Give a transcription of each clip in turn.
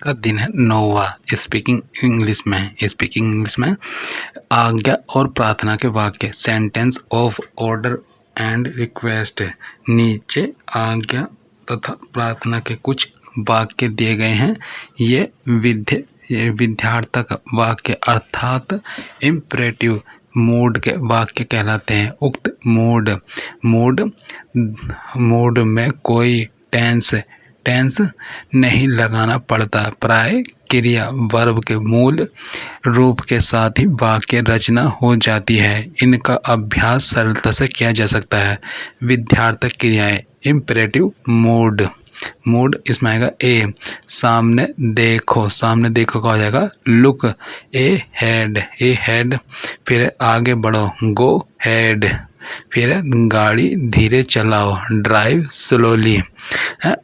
का दिन है 9वां। स्पीकिंग इंग्लिश में आज्ञा और प्रार्थना के वाक्य, sentence of order and request. नीचे आज्ञा तथा प्रार्थना के कुछ वाक्य दिए गए हैं। ये विध्यार्थक वाक्य अर्थात इम्परेटिव मूड के वाक्य कहलाते हैं। उक्त मूड में कोई टेंस नहीं लगाना पड़ता। प्राय क्रिया वर्ब के मूल रूप के साथ ही वाक्य रचना हो जाती है। इनका अभ्यास सरलता से किया जा सकता है। विध्यार्थक क्रियाएं, इम्परेटिव मूड इसमें आएगा ए, सामने देखो का हो जाएगा लुक, ए हेड, फिर आगे बढ़ो, गो हेड, फिर गाड़ी धीरे चलाओ, ड्राइव स्लोली,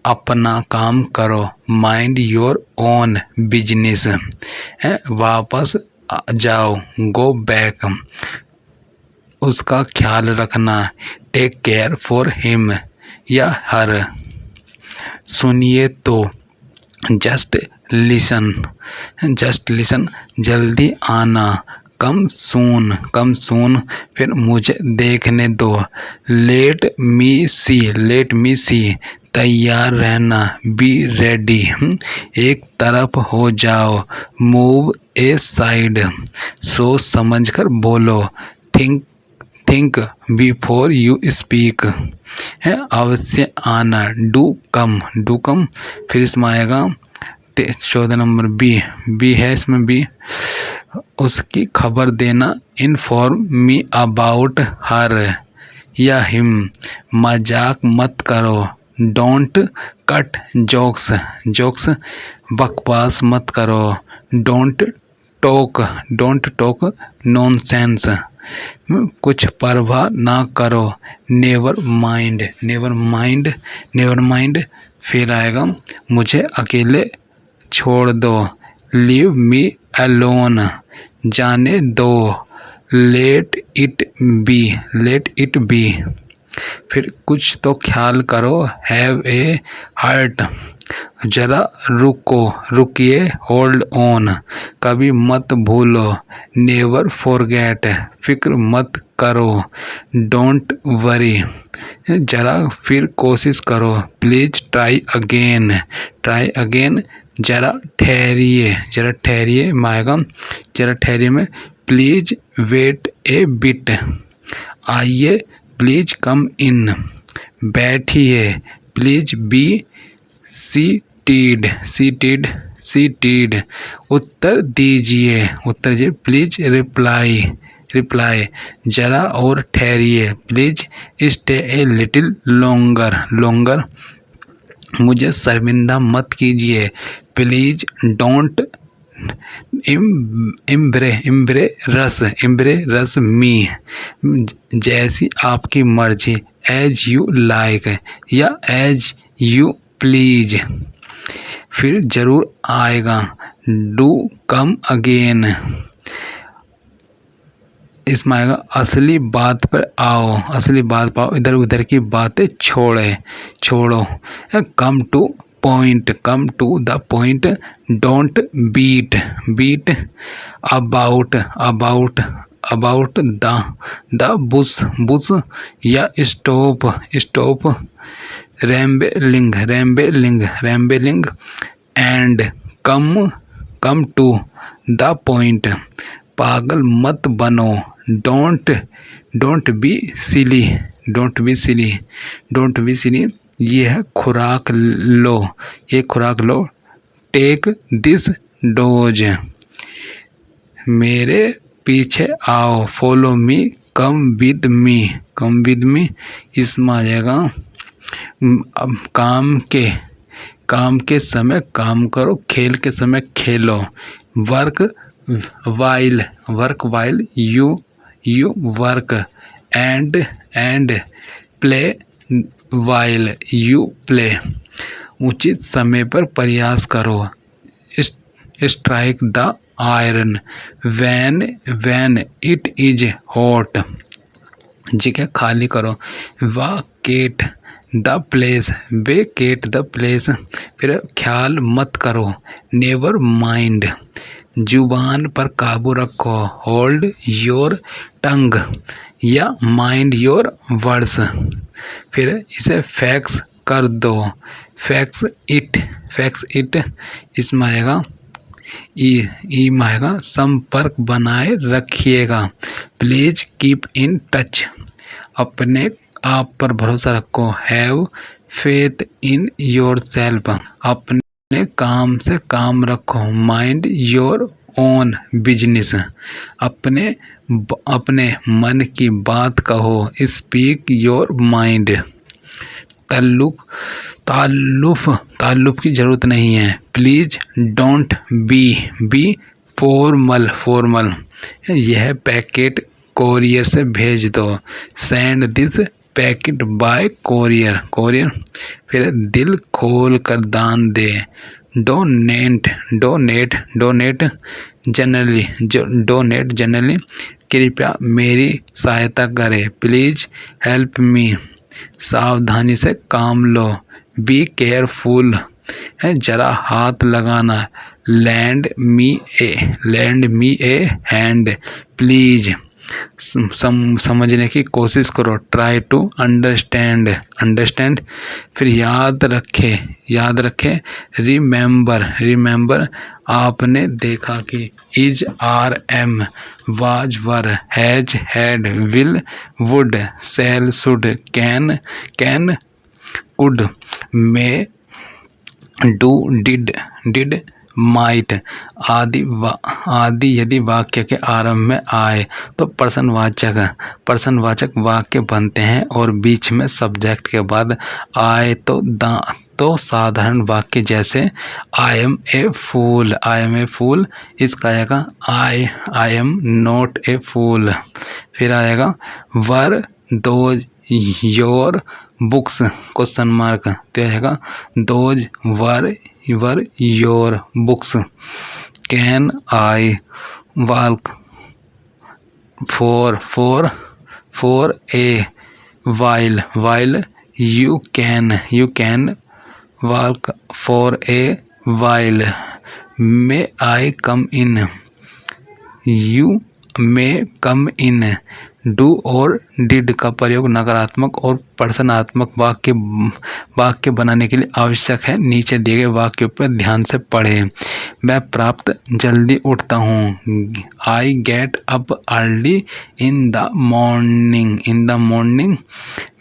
अपना काम करो, माइंड योर ओन बिजनेस, वापस जाओ, गो बैक, उसका ख्याल रखना, टेक केयर फॉर हिम या हर, सुनिए तो, जस्ट लिसन, जल्दी आना, कम सून, फिर मुझे देखने दो, लेट मी सी, तैयार रहना, बी रेडी, एक तरफ हो जाओ, मूव ए साइड, सोच समझकर बोलो, थिंक बिफोर यू स्पीक, है अवश्य आना, डू कम, फिर इसमें आएगा 14 नंबर बी है, इसमें बी, उसकी खबर देना, इन्फॉर्म मी अबाउट हर या हिम, मजाक मत करो, डोंट कट जोक्स, बकवास मत करो, डोंट टॉक नॉनसेंस, कुछ परवाह ना करो, नेवर माइंड, फिर आएगा मुझे अकेले छोड़ दो, लीव मी अलोन, जाने दो, लेट इट बी, फिर कुछ तो ख्याल करो, हैव ए हार्ट, जरा रुकिए, होल्ड ऑन, कभी मत भूलो, नेवर फॉरगेट, फिक्र मत करो, डोंट वरी, जरा फिर कोशिश करो, प्लीज ट्राई अगेन, जरा ठहरिए माएगा, जरा ठहरिए में, प्लीज वेट ए बिट, आइए प्लीज कम इन, बैठिए, प्लीज बी सीटेड, उत्तर दीजिए, प्लीज रिप्लाई, जरा और ठहरिए, please stay a little longer, मुझे शर्मिंदा मत कीजिए, प्लीज डोंट इम्ब्रेस मी, जैसी आपकी मर्जी, एज यू लाइक या एज यू प्लीज, फिर जरूर आएगा, डू कम अगेन, इसमें आएगा असली बात पर आओ, इधर उधर की बातें छोड़ो, come to the point, don't beat about the bush या stop rambling, and come to the point, पागल मत बनो, डोंट बी सिली, ये है खुराक लो, टेक दिस डोज, मेरे पीछे आओ, follow me, come with me, इसमें आ जाएगा अब काम के समय काम करो, खेल के समय खेलो, work while you work, and play while you play, उचित समय पर प्रयास करो, strike the iron when it is hot, जगह खाली करो, vacate the place, vacate the place. फिर ख्याल मत करो, नेवर माइंड, जुबान पर काबू रखो, होल्ड योर टंग या माइंड योर वर्ड्स। फिर इसे फैक्स कर दो, फैक्स इट, इसमें आएगा ई में आएगा संपर्क बनाए रखिएगा। प्लीज कीप इन टच, अपने आप पर भरोसा रखो। Have faith in your self, अपने काम से काम रखो। माइंड योर ओन बिजनेस, अपने मन की बात कहो। Speak your mind. ताल्लुफ की ज़रूरत नहीं है। प्लीज़ डोंट बी फॉर्मल, यह पैकेट कोरियर से भेज दो। Send this packet bye courier. फिर दिल खोल कर दान दे। डोनेट जनरली, कृपया मेरी सहायता करें। प्लीज हेल्प मी, सावधानी से काम लो। बी केयरफुल, है जरा हाथ लगाना। Lend me a hand, please समझने की कोशिश करो। Try to understand. फिर याद रखे। रिमेंबर, आपने देखा कि। Is are am, was were, has had, will would, shall should, can could, may do did might आदि यदि वाक्य के आरंभ में आए तो प्रश्नवाचक वाक्य बनते हैं, और बीच में सब्जेक्ट के बाद आए तो साधारण वाक्य जैसे आई एम ए फूल, इसका आएगा आई एम नॉट ए फूल। फिर आएगा वर those your books, question mark, तो आएगा those were your books. Can I walk for a while, you can walk for a while. May I come in, you may come in. Do और did का प्रयोग नकारात्मक और प्रश्नात्मक वाक्य बनाने के लिए आवश्यक है। नीचे दिए गए वाक्यों पर ध्यान से पढ़ें। मैं प्राप्त जल्दी उठता हूँ। I get up early in the morning.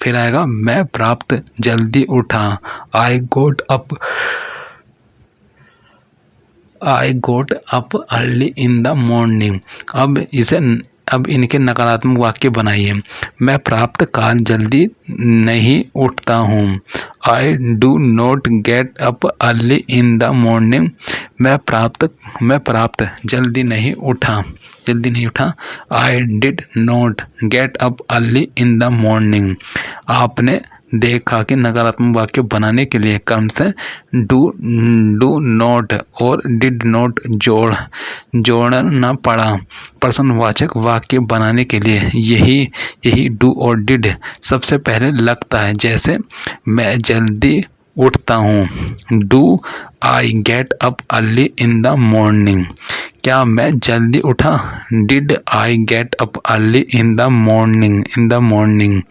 फिर आएगा मैं प्राप्त जल्दी उठा। I got up early in the morning. अब इनके नकारात्मक वाक्य बनाइए। मैं प्राप्त काल जल्दी नहीं उठता हूँ। I do not gate up early in the morning. मैं प्राप्त जल्दी नहीं उठा। I did not gate up early in the morning. आपने देखा कि नकारात्मक वाक्य बनाने के लिए क्रम से डू नॉट और डिड नॉट जोड़ना पड़ा। प्रश्नवाचक वाक्य बनाने के लिए यही डू और डिड सबसे पहले लगता है। जैसे मैं जल्दी उठता हूँ। Do I get up early in the morning. क्या मैं जल्दी उठा? Did I get up early in the morning.